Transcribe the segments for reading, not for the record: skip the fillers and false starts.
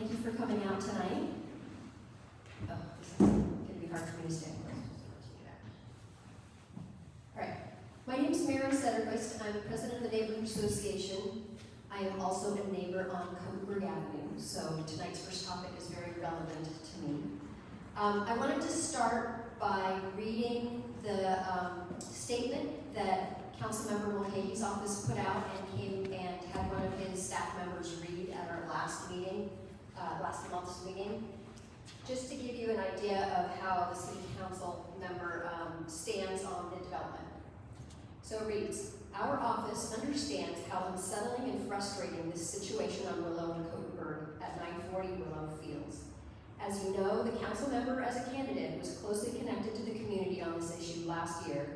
Thank you for coming out tonight. Oh, this is going to be hard for me to stand. All right. My name is Mary Sederquist. I'm president of the Neighborhood Association. I am also a neighbor on Copenberg Avenue, so tonight's first topic is very relevant to me. I wanted to start by reading the statement that Councilmember Mulcahy's office put out and came and had one of his staff members read at our last meeting, last month's meeting, just to give you an idea of how the city council member stands on the development. So it reads, our office understands how unsettling and frustrating this situation on Willow and Copenberg at 940 Willow feels. As you know, the council member as a candidate was closely connected to the community on this issue last year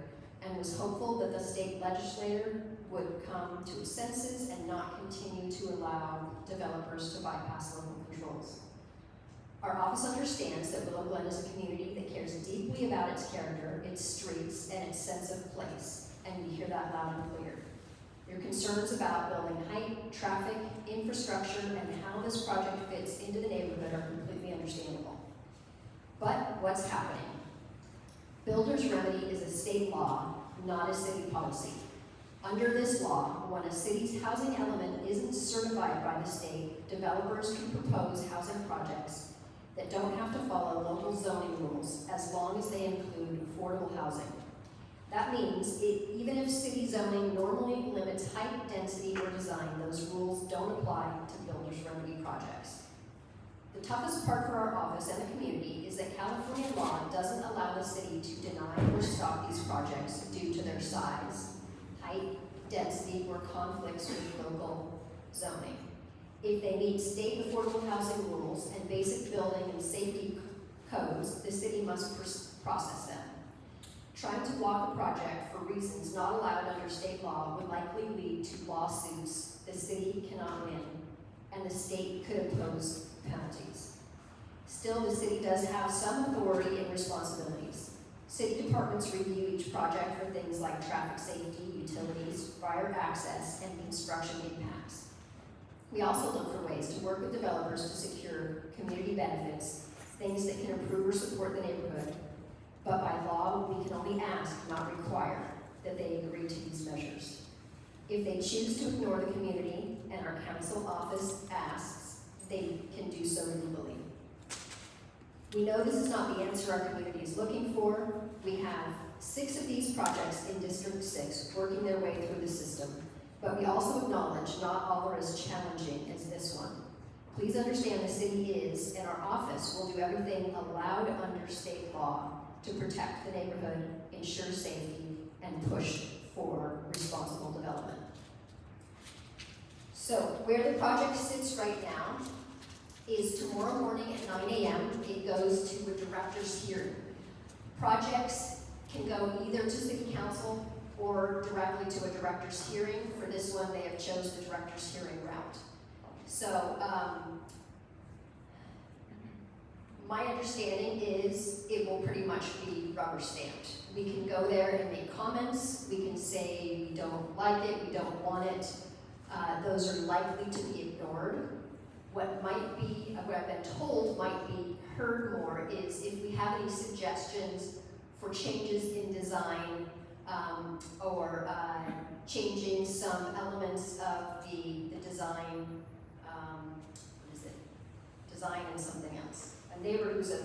and was hopeful that the state legislature would come to its senses and not continue to allow developers to bypass local controls. Our office understands that Willow Glen is a community that cares deeply about its character, its streets, and its sense of place, and we hear that loud and clear. Your concerns about building height, traffic, infrastructure, and how this project fits into the neighborhood are completely understandable. But what's happening? Builder's remedy is a state law, not a city policy. Under this law, when a city's housing element isn't certified by the state, developers can propose housing projects that don't have to follow local zoning rules as long as they include affordable housing. That means even if city zoning normally limits height, density, or design, those rules don't apply to builder's remedy projects. The toughest part for our office and the community is that California law doesn't allow the city to deny or stop these projects due to their size, height, density, or conflicts with local zoning. If they meet state affordable housing rules and basic building and safety codes, the city must process them. Trying to block a project for reasons not allowed under state law would likely lead to lawsuits the city cannot win, and the state could impose penalties. Still, the city does have some authority and responsibilities. City departments review each project for things like traffic safety, utilities, fire access, and construction impacts. We also look for ways to work with developers to secure community benefits, things that can improve or support the neighborhood, but by law, we can only ask, not require, that they agree to these measures. If they choose to ignore the community and our council office asks, they can do so legally. We know this is not the answer our community is looking for. We have 6 of these projects in District 6 working their way through the system, but we also acknowledge not all are as challenging as this one. Please understand the city is, and our office will do everything allowed under state law to protect the neighborhood, ensure safety, and push for responsible development. So where the project sits right now is tomorrow morning at 9 a.m. it goes to a director's hearing. Projects can go either to city council or directly to a director's hearing. For this one, they have chose the director's hearing route. So my understanding is it will pretty much be rubber stamped. We can go there and make comments. We can say we don't like it, we don't want it. Those are likely to be ignored. What might be, what I've been told might be heard more is if we have any suggestions for changes in design or changing some elements of the design, design and something else. A neighbor who's a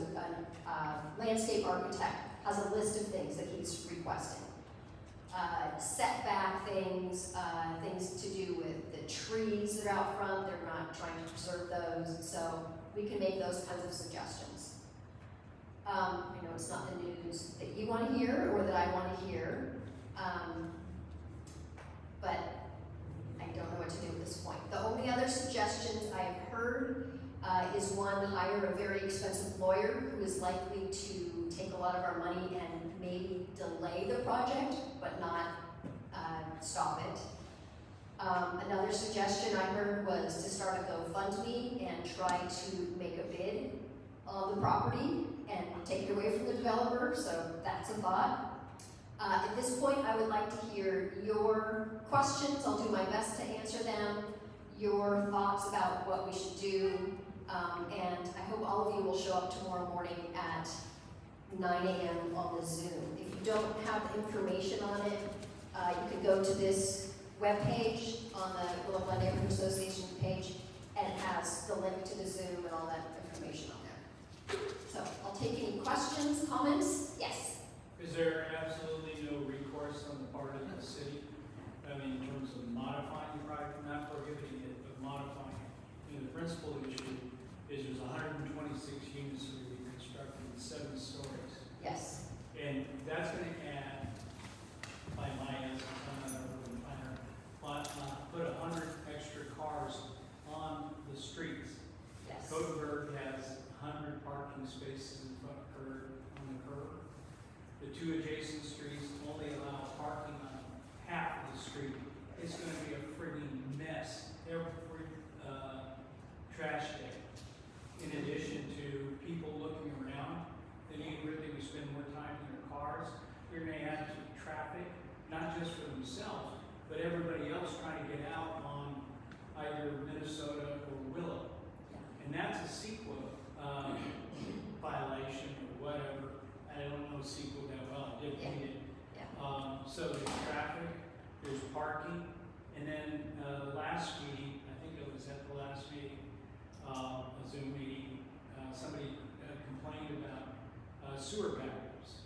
landscape architect has a list of things that he's requesting. Setback things, things to do with the trees that are out front, they're not trying to preserve those, so we can make those kinds of suggestions. I know it's not the news that you want to hear or that I want to hear, but I don't know what to do at this point. The only other suggestions I have heard is one, hire a very expensive lawyer who is likely to take a lot of our money and maybe delay the project, but not stop it. Another suggestion I heard was to start a GoFundMe and try to make a bid on the property and take it away from the developer, so that's a thought. At this point, I would like to hear your questions. I'll do my best to answer them, your thoughts about what we should do. And I hope all of you will show up tomorrow morning at 9 a.m. on the Zoom. If you don't have information on it, you can go to this webpage on the Willow Glen Neighborhood Association page, and it has the link to the Zoom and all that information on there. So I'll take any questions, comments. Yes? Is there absolutely no recourse on the part of the city? I mean, in terms of modifying the project, not prohibiting it, but modifying it. I mean, the principal issue is there's 126 units that will be constructed in 7 stories. Yes. And that's going to add, by my estimate, I'm not a urban planner, but put 100 extra cars on the streets. Yes. Gothenburg has 100 parking spaces in front of on the curb. The 2 adjacent streets only allow parking on half of the street. It's going to be a frigging mess every trash day. In addition to people looking around, they need really to spend more time in their cars. You're going to add to traffic, not just for themselves, but everybody else trying to get out on either Minnesota or Willow. And that's a CEQA violation or whatever. I don't know CEQA that well, I did read it. So there's traffic, there's parking, and then last meeting, I think it was at the last meeting, a Zoom meeting, somebody complained about sewer backups.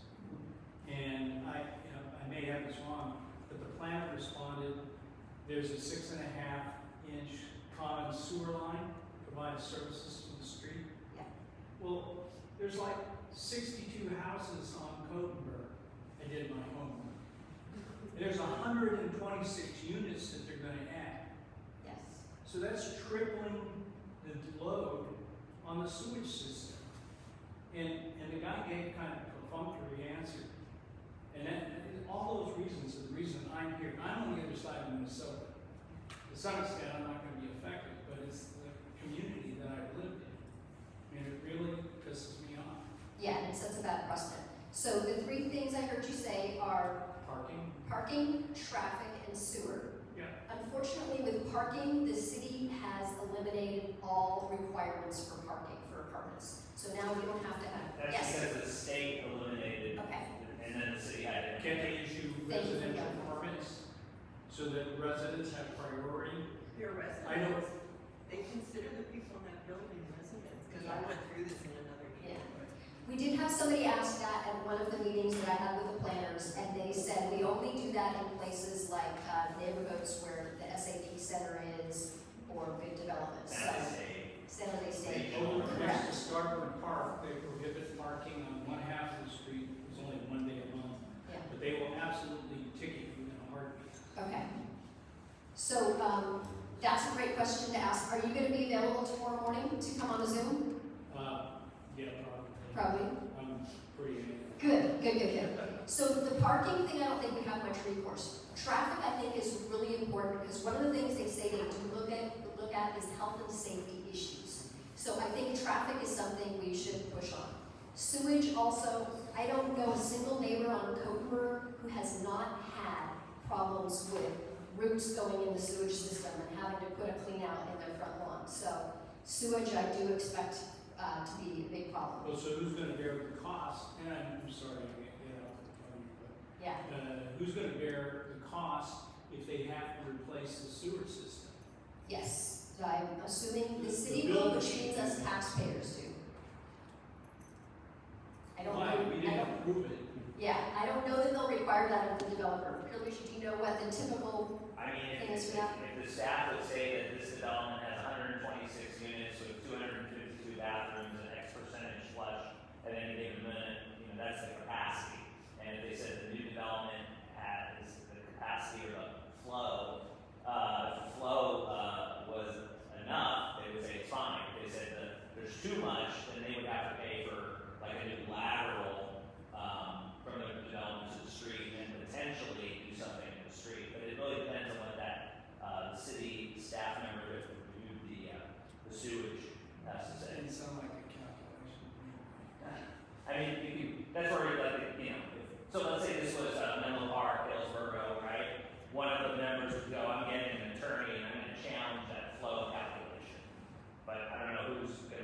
And I may have this wrong, but the planner responded, there's a 6.5-inch common sewer line provides services to the street. Yeah. Well, there's like 62 houses on Gothenburg. I did my homework. There's 126 units that they're going to add. Yes. So that's tripling the load on the sewage system. And the guy gave kind of a perfunctory answer. And all those reasons are the reason I'm here. I'm on the other side of Minnesota. To some extent, I'm not going to be affected, but it's the community that I've lived in. And it really pisses me off. Yeah, and it sets a bad precedent. So the 3 things I heard you say are parking, traffic, and sewer. Yeah. Unfortunately, with parking, the city has eliminated all requirements for parking for apartments. So now we don't have to have. That's Yes. because the state eliminated, Okay. and then the city had to. Can they issue Thank you for residential that. permits so that residents have priority? They're residents. I know. They consider the people in that building residents, because I went through this in another meeting. We did have somebody ask that at one of the meetings that I had with the planners, and they said we only do that in places like neighborhoods where the SAP center is, or good development. So, San Jose State. Over next to Correct. Starboard Park, they prohibit parking on one half of the street. It's only 1 day a month. Yeah. But they will absolutely ticket you in a heartbeat. Okay. So that's a great question to ask. Are you going to be available tomorrow morning to come on a Zoom? Yeah, probably. Probably. I'm pretty. Good. So the parking thing, I don't think we have much recourse. Traffic, I think, is really important because one of the things they say they need to look at is health and safety issues. So I think traffic is something we should push on. Sewage also, I don't know a single neighbor on Gothenburg who has not had problems with roots going in the sewage system and having to put a clean out in their front lawn. So sewage, I do expect to be a big problem. Well, so who's going to bear the cost? And I'm sorry, I can't get off the phone, but Yeah. who's going to bear the cost if they have to replace the sewer system? Yes. So I'm assuming the The city will, building. which means us taxpayers do. I don't Why? know. We I didn't don't, approve it. yeah, I don't know that they'll require that of the developer. Purely, do you know what the typical? I mean, Things if for that? the staff would say that this development has 126 units with 252 bathrooms and X percentage flush at any given minute, that's the capacity. And if they said the new development has the capacity or the flow, if the flow was enough, they would say it's fine. If they said that there's too much, then they would have to pay for like a new lateral from the development to the street and potentially do something in the street. But it really depends on what that the city staff member that reviewed the sewage has to say. It didn't sound like a calculation. I mean, that's where you're like, so let's say this was Menlo Park, Hillsborough, right? One of the members would go, I'm getting an attorney and I'm going to challenge that flow calculation. But I don't know who's going to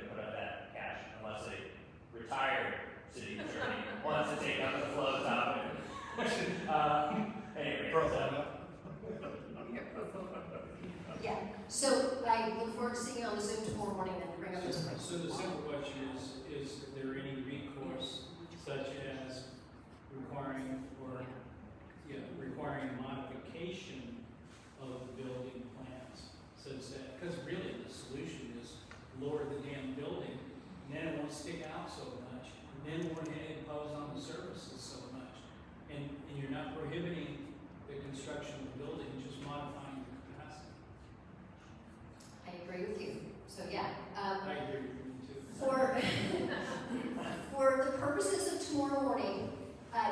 So I look forward to seeing you on the Zoom tomorrow morning and bring up those So questions. the simple question is there any recourse such as requiring modification of the building plans such that, because really the solution is lower the damn building, and then it won't stick out so much, and then it won't impose on the services so much. And you're not prohibiting the construction of the building, just modifying the capacity. I agree with you. So yeah. I agree with you too. For the purposes of tomorrow morning,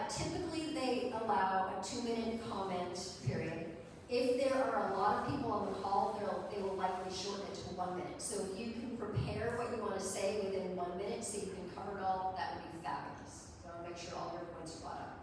typically they allow a 2-minute comment period. If there are a lot of people on the call, they will likely shorten it to 1 minute. So if you can prepare what you want to say within 1 minute so you can cover it all, that would be fabulous. So I'll make sure all your points are brought up.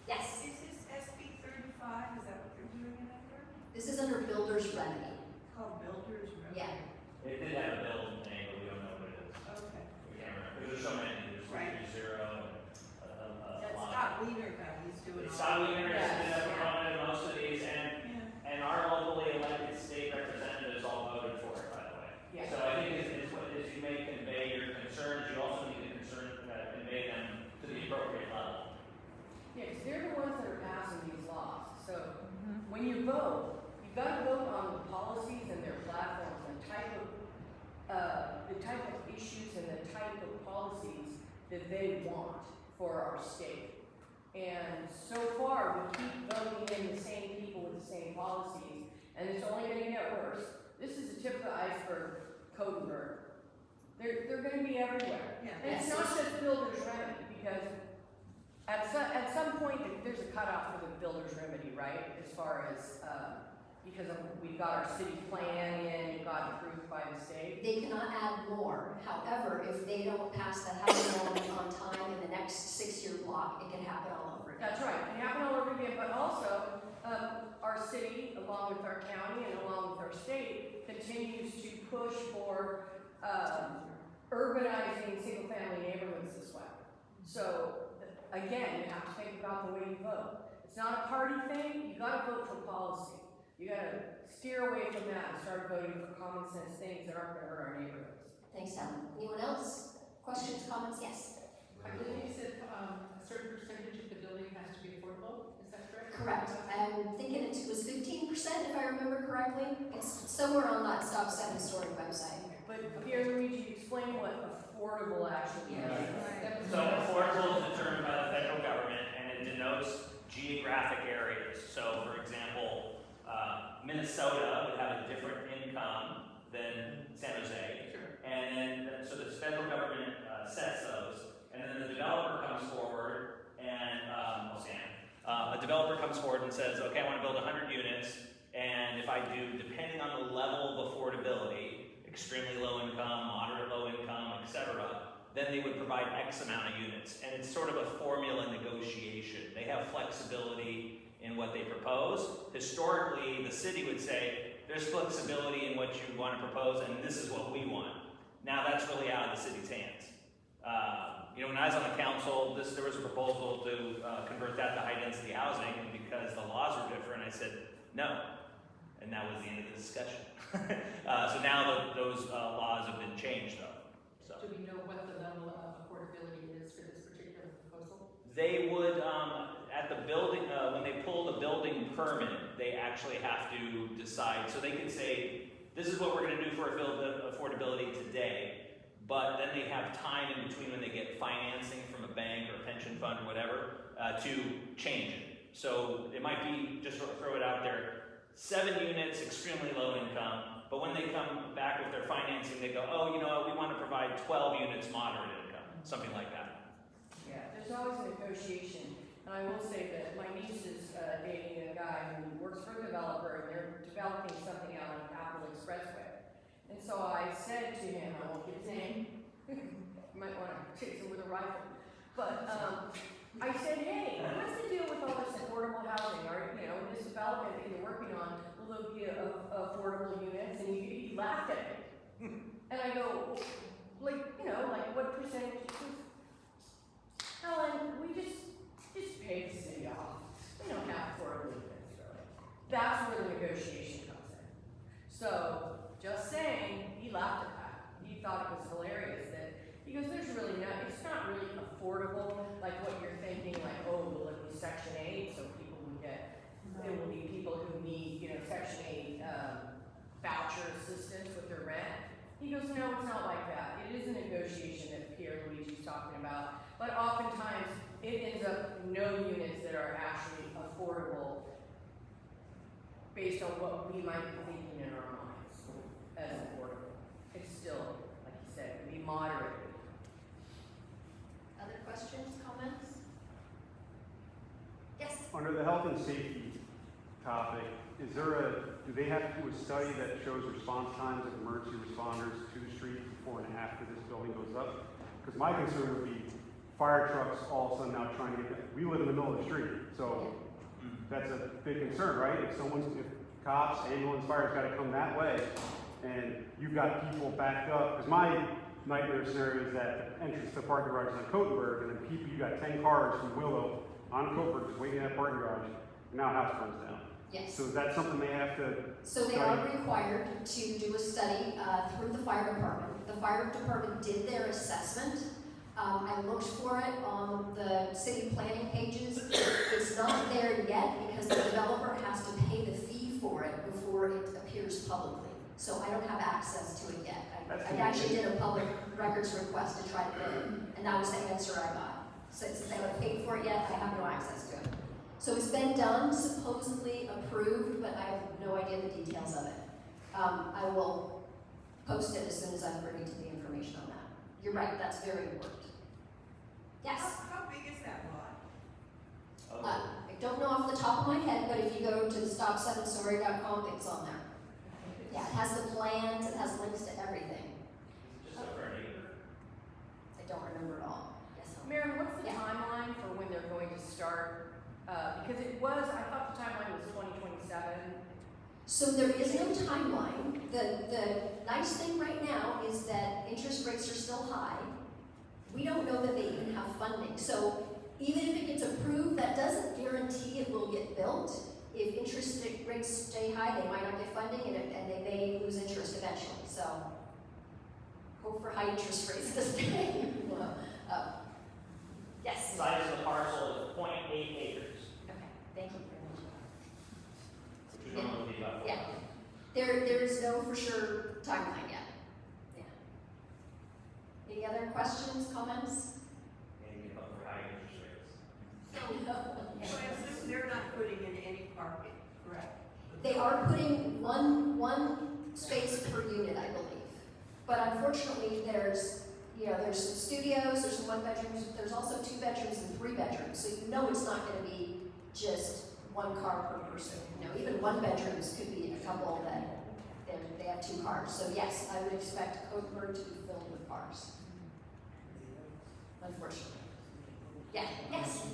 Yes? Is this SB 35? Is that what they're doing it under? This is under Builder's Remedy. Called Builders Remedy? Yeah. It did have a building name, but we don't know what it is. Okay. We can't remember. There's so many. There's Right. 330 and That a lot. Scott Wiener guy, he's doing It's all. Scott Wiener is Yeah. the proponent of most of these, Yeah. and our locally elected state representatives all voted for it, by the way. Yeah. So I think is you may convey your concerns, you also need to convey them to the appropriate level. Yeah, 'cause they're the ones that are passing these laws. So when you vote, you've got to vote on the policies and their platforms and the type of issues and the type of policies that they want for our state. And so far, we keep voting in the same people with the same policies, and it's only going to get worse. This is the tip of the iceberg, Codenberg. They're going to be everywhere. Yeah. And it's not just Builder's Remedy, because at some point, there's a cutoff for the Builder's Remedy, right? As far as, because we've got our city plan in, it got approved by the state. They cannot add more. However, if they don't pass the housing element on time in the next 6-year block, it can happen all over again. That's right, it can happen all over again, but also, our city, along with our county and along with our state, continues to push for, urbanizing single-family neighborhoods this way. So, again, you have to think about the way you vote. It's not a party thing, you gotta vote for policy. You gotta steer away from that and start voting for common sense things that aren't gonna hurt our neighborhoods. Thanks, Helen. Anyone else? Questions, comments? Yes? I believe you said a certain percentage of the building has to be affordable, is that correct? Correct. I'm thinking it was 15%, if I remember correctly. It's somewhere on that Stop 7-story website. But here, Luigi, explain what affordable actually is. So affordable is determined by the federal government, and it denotes geographic areas. So, for example, Minnesota would have a different income than San Jose, and then so the federal government sets those, and then the developer comes forward and a developer comes forward and says, okay, I want to build 100 units, and if I do, depending on the level of affordability, extremely low income, moderate low income, etc., then they would provide X amount of units. And it's sort of a formula negotiation. They have flexibility in what they propose. Historically, the city would say, there's flexibility in what you want to propose, and this is what we want. Now that's really out of the city's hands. When I was on the council, there was a proposal to convert that to high-density housing, and because the laws were different, I said, no. And that was the end of the discussion. So now those laws have been changed, though. So. Do we know what the level of affordability is for this particular proposal? They would, at the building, when they pull the building permit, they actually have to decide. So they could say, this is what we're going to do for affordability today, but then they have time in between when they get financing from a bank or a pension fund or whatever to change it. So it might be, just throw it out there, 7 units, extremely low income, but when they come back with their financing, they go, oh, you know what, we want to provide 12 units moderate income, something like that. Yeah, there's always a negotiation. And I will say that my niece is dating a guy who works for a developer, and they're developing something out on Capitol Expressway. And so I said to him, I won't give his name, you might want to chase him with a rifle, but I said, hey, what's the deal with all this affordable housing? Or, this development that you're working on, will there be affordable units? And he laughed at me. And I go, like what percentage? Helen, we just pay the city off. We don't have affordable units, really. That's where the negotiation comes in. So He goes, no, it's not like that. It is a negotiation that Pierre Luigi's talking about, but oftentimes it ends up no units that are actually affordable based on what we might be thinking in our minds as affordable. It's still, like you said, it can be moderate. Other questions, comments? Yes? Under the health and safety topic, do they have to do a study that shows response times of emergency responders to the street before and after this building goes up? Because my concern would be fire trucks all of a sudden now trying to we live in the middle of the street, so that's a big concern, right? If cops, ambulance, fire's gotta come that way, and you've got people backed up, because my nightmare scenario is that the entrance to the parking garage is on Cotenberg, and then you got 10 cars from Willow on Cotenberg just waiting in that parking garage, and now a house burns down. Yes. So is that something they have to So they are required to do a study through the fire department. The fire department did their assessment. I looked for it on the city planning pages. It's not there yet because the developer has to pay the fee for it before it appears publicly. So I don't have access to it yet. I actually did a public records request to try to get it, and that was the answer I got. So since they haven't paid for it yet, I have no access to it. So it's been done, supposedly approved, but I have no idea the details of it. I will post it as soon as I'm privy to the information on that. You're right, that's very important. Yes? How big is that lot? I don't know off the top of my head, but if you go to stop7story.com, it's on there. Yeah, it has the plans, it has links to everything. Just over an acre. I don't remember it all. Yes, Mary, what's the Yeah. timeline for when they're going to start? Because I thought the timeline was 2027. So there is no timeline. The nice thing right now is that interest rates are still high. We don't know that they even have funding. So even if it gets approved, that doesn't guarantee it will get built. If interest rates stay high, they might not get funding and they may lose interest eventually. So hope for high interest rates to stay. Yes? Size of the parcel is 0.8 acres, Okay, thank you very much. which would normally be about 4 Yeah. acres. There's no for sure timeline yet. Yeah. Any other questions, comments? Maybe about for high interest rates. So I assume they're not putting in any parking, correct? They are putting one space per unit, I believe. But unfortunately, there's some studios, there's some 1 bedrooms, there's also 2 bedrooms and 3 bedrooms. So you know it's not gonna be just 1 car per person. Even 1 bedrooms could be a couple that they have 2 cars. So yes, I would expect Cotenberg to be filled with cars. Unfortunately. Yeah, yes?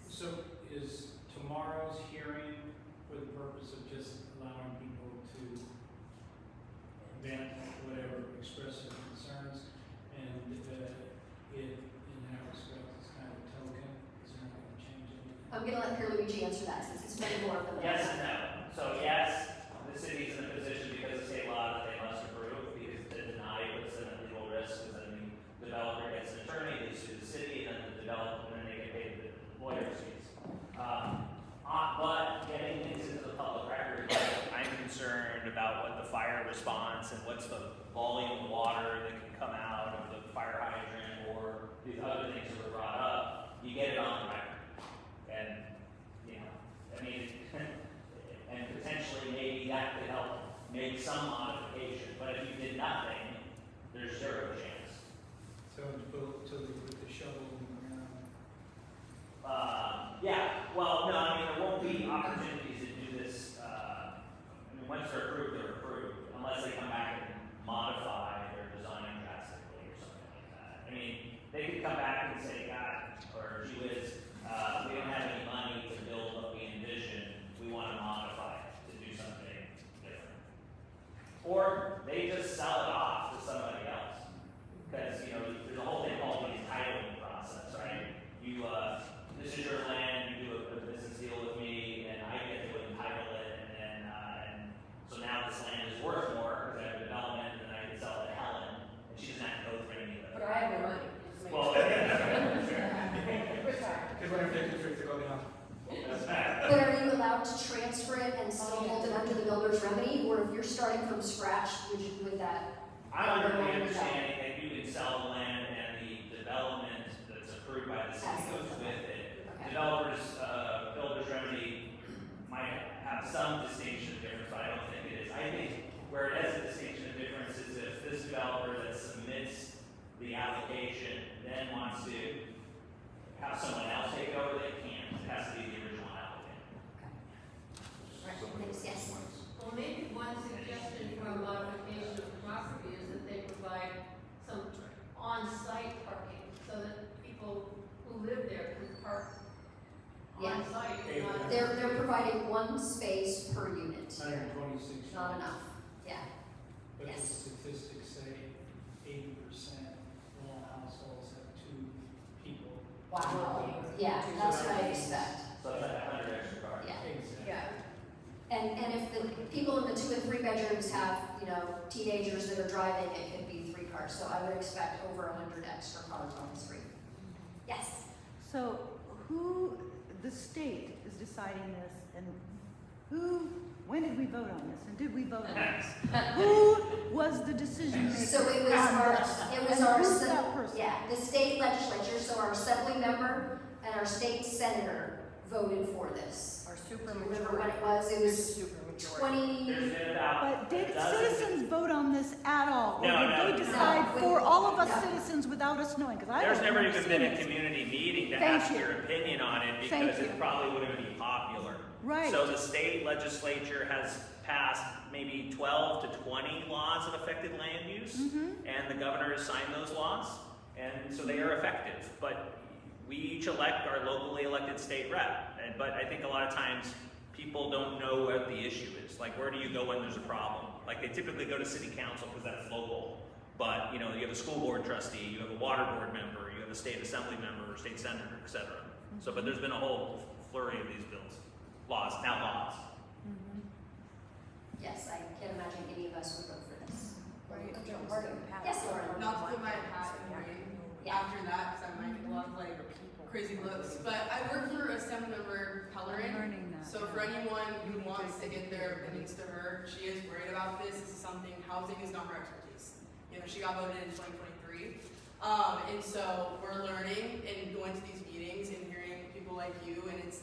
So is tomorrow's hearing for the purpose of just allowing people to vent, whatever, express their concerns, and in that respect, it's kind of a token, is it not going to change anything? I'm gonna let Pierluigi answer that since he's been more of the. Yes and no. So yes, the city's in a position because of state law that they must approve, because to deny puts them at legal risk, because then the developer gets an attorney, they sue the city, and then the developer, and then they get paid the lawyer's fees. But getting things into the public record, I'm concerned about what the fire response and what's the volume of water that can come out of the fire hydrant or these other things that were brought up. You get it on the record. And, and potentially maybe that could help make some modification. But if you did nothing, there's 0 chance. So until they put the shovel in the ground. Yeah, well, no, there won't be opportunities to do this, once they're approved, unless they come back and modify their design drastically or something like that. They could come back and say, God, or gee whiz, we don't have any money to build what we envision, we want to modify it to do something different. Or they just sell it off to somebody else. Because, there's a whole thing called the entitlement process, right? This is your land, you do a business deal with me, and I get to entitle it, and then, so now this land is worth more, because I have a development, and then I can sell it to Helen, and she doesn't have to go through any of it. But I have no money. Well, Because when interest rates go down. that's bad. But are you allowed to transfer it and still hold it under the builder's remedy? Or if you're starting from scratch, would that? I'm under the understanding that you can sell the land and the development that's approved by the city goes with it. Okay. Developers, builder's remedy might have some distinction of difference, but I don't think it is. I think where it has a distinction of difference is if this developer that submits the application then wants to have someone else take over, they can't. It has to be the original applicant. Right, thanks, yes. Well, maybe one suggestion for a modification of the property is that they provide some on-site parking so that people who live there can park Yeah. on-site. Okay. and not- They're providing one space per unit. 126. Not enough, yeah. But the Yes. statistics say 80% of all households have 2 people. Wow. Yeah, that's what I expect. So it's like 100 extra cars. Yeah. Exactly. Yeah, And if the people in the 2 and 3 bedrooms have, you know, teenagers that are driving, it could be 3 cars. So I would expect over 100 extra cars on the street. Yes. So the state is deciding this, and when did we vote on this, and did we vote on this? Who was the decision maker So it was on our, this? it was And our, who's that person? yeah, the state legislature, so our assembly member and our state senator voted for this. our Do super you remember when majority. it was? It was Super majority. 20, There's been about But did a dozen. citizens vote on this at all? Or No, did no. they decide No. for all of us No. citizens without us knowing? Because I There's don't never remember even been a seeing it. community meeting to Thank ask you. your opinion on it Thank because you. it probably wouldn't be popular. Right. So the state legislature has passed maybe 12 to 20 laws that affected land use, and the governor has signed those laws, and so they are effective. But we each elect our locally elected state rep, but I think a lot of times people don't know what the issue is. Like, where do you go when there's a problem? Like, they typically go to city council because that's local. But, you know, you have a school board trustee, you have a water board member, you have a state assembly member, or state senator, et cetera. So, but there's been a whole flurry of these bills. Laws. yes, I can't imagine any of us would vote for this. Right. Yes, Lauren. Not to put my hat in the ring Yeah. after that, because I might get a lot of like crazy looks, but I work for Assemblymember Pellerin. Learning that. So for anyone who wants to get their opinions to her, she is worried about this. This is something, housing is not her expertise. You know, she got voted in 2023. And so we're learning and going to these meetings and hearing people like you, and it's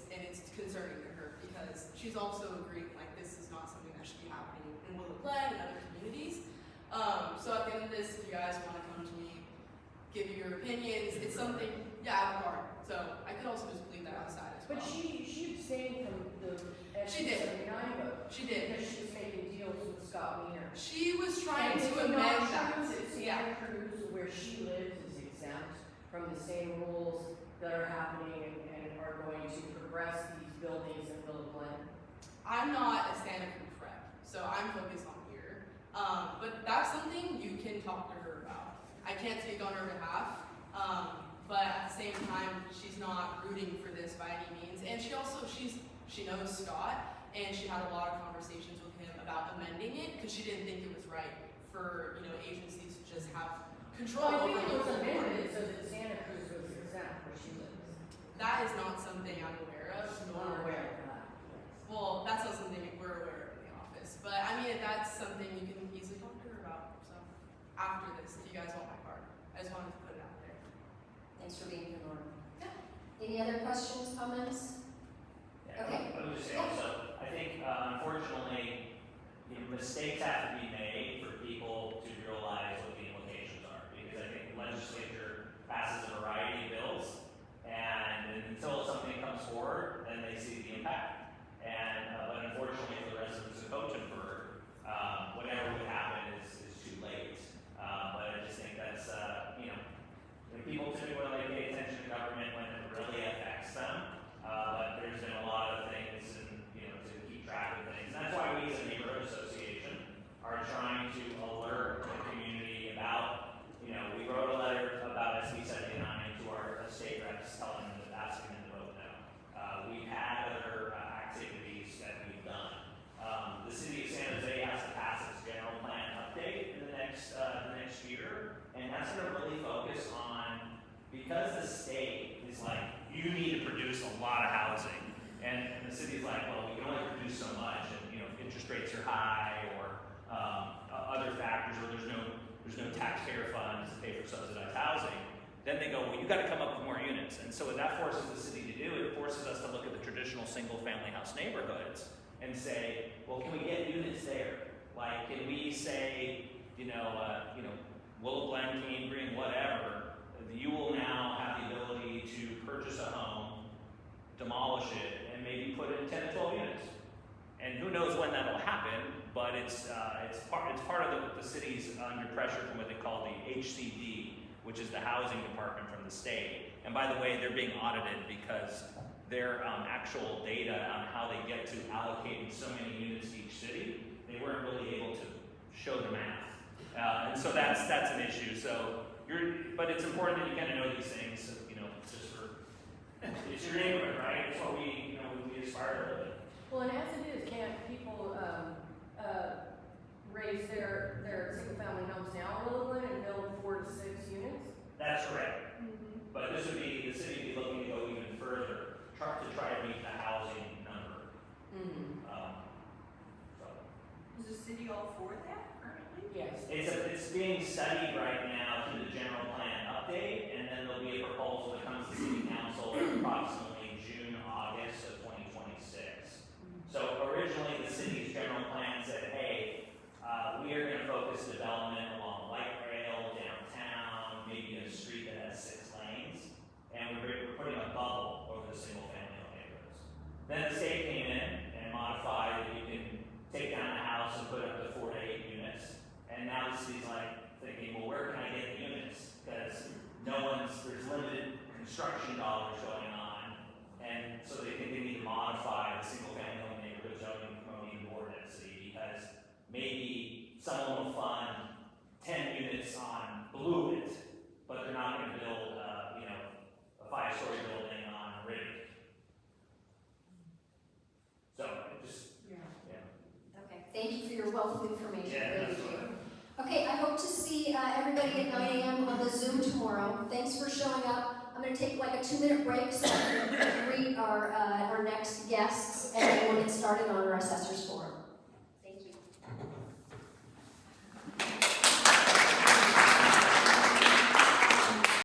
concerning to her because she's also agreeing like this is not something that should be happening in Willow, Glen and other communities. So at the end of this, if you guys want to come to me, give you your opinions, it's something, yeah, I have a card. So I could also just leave that outside as well. But she abstained from the She did. 79 vote. She did. Because she was making deals with Scott Wiener. She was trying And to it's amend not that. true that Yeah. Santa Cruz, where she lives, is exempt from the same rules that are happening and are going to progress these buildings in Willow Glen. I'm not a Santa Cruz rep, so I'm focused on here. But that's something you can talk to her about. I can't speak on her behalf, but at the same time, she's not rooting for this by any means. And she knows Scott, and she had a lot of conversations with him about amending it because she didn't think it was right for agencies to just have control Well, I over think it was local amended boards. so that Santa Cruz was exempt where she lives. That is not something I'm aware of. I'm nor- aware of that. Well, that's not something we're aware of in the office. But I mean, that's something you can easily talk to her about. So after this, if you guys want my card, I just wanted to put it out there. Thanks for being here, Lauren. Yeah. Any other questions, comments? Yeah, Okay. Let me just say also, I think unfortunately, mistakes have to be made for people to realize what the implications are. Because I think the legislature passes a variety of bills, and until something comes forward, then they see the impact. And but unfortunately for the residents of Coachingburg, whatever would happen is too late. But I just think that's people typically pay attention to government when it really affects them. But there's been a lot of things, and to keep track of things. And that's why we, as a neighborhood association, are trying to alert the community about. We wrote a letter about SB 79 to our state reps, telling them, asking them to vote no. We've had other activities that we've done. The city of San Jose has to pass its general plan update in the next year, and that's going to really focus on, because the state is like, you need to produce a lot of housing, and the city's like, well, we can only produce so much, and interest rates are high, or other factors, or there's so what that forces the city to do, it forces us to look at the traditional single-family house neighborhoods and say, well, can we get units there? Like, can we say, Willow, Glen, Green, whatever, you will now have the ability to purchase a home, demolish it, and maybe put in 10 to 12 units. And who knows when that'll happen, but it's part of the city's under pressure from what they call the HCD, which is the housing department from the state. And by the way, they're being audited because their actual data on how they get to allocating so many units to each city, they weren't really able to show the math. And so that's an issue. So but it's important that you kind of know these things, just for, it's your neighborhood, right? It's what we aspire to live in. Well, and as it is, can't people, raise their single-family homes now in Willow Glen and build 4 to 6 units? That's correct. But the city would be looking to go even further, to try to meet the housing number. Is the city all for that currently? Yes. It's being studied right now through the general plan update, and then there'll be a proposal that comes to city council approximately June, August of 2026. So originally, the city's general plan said, hey, we are going to focus development along light rail, downtown, maybe a street that has 6 lanes, and we're putting a bubble over the single-family neighborhoods. Then the state came in and modified that you can take down the house and put up to 4 to 8 units, and now the city's like thinking, well, where can I get the units? Because there's limited construction dollars going on, and so they think they need to modify the single-family neighborhood zoning promoting ordinance because maybe someone will fund 10 units on Blewett, but they're not going to build, a 5-story building on Riddick. So, it just, Okay, thank you for your wealth of information. Yeah, Really that's do. what Okay, I hope to see everybody at 9 a.m. on the Zoom tomorrow. Thanks for showing up. I'm going to take like a 2-minute break so I can greet our next guests, and then we'll get started on our assessors forum.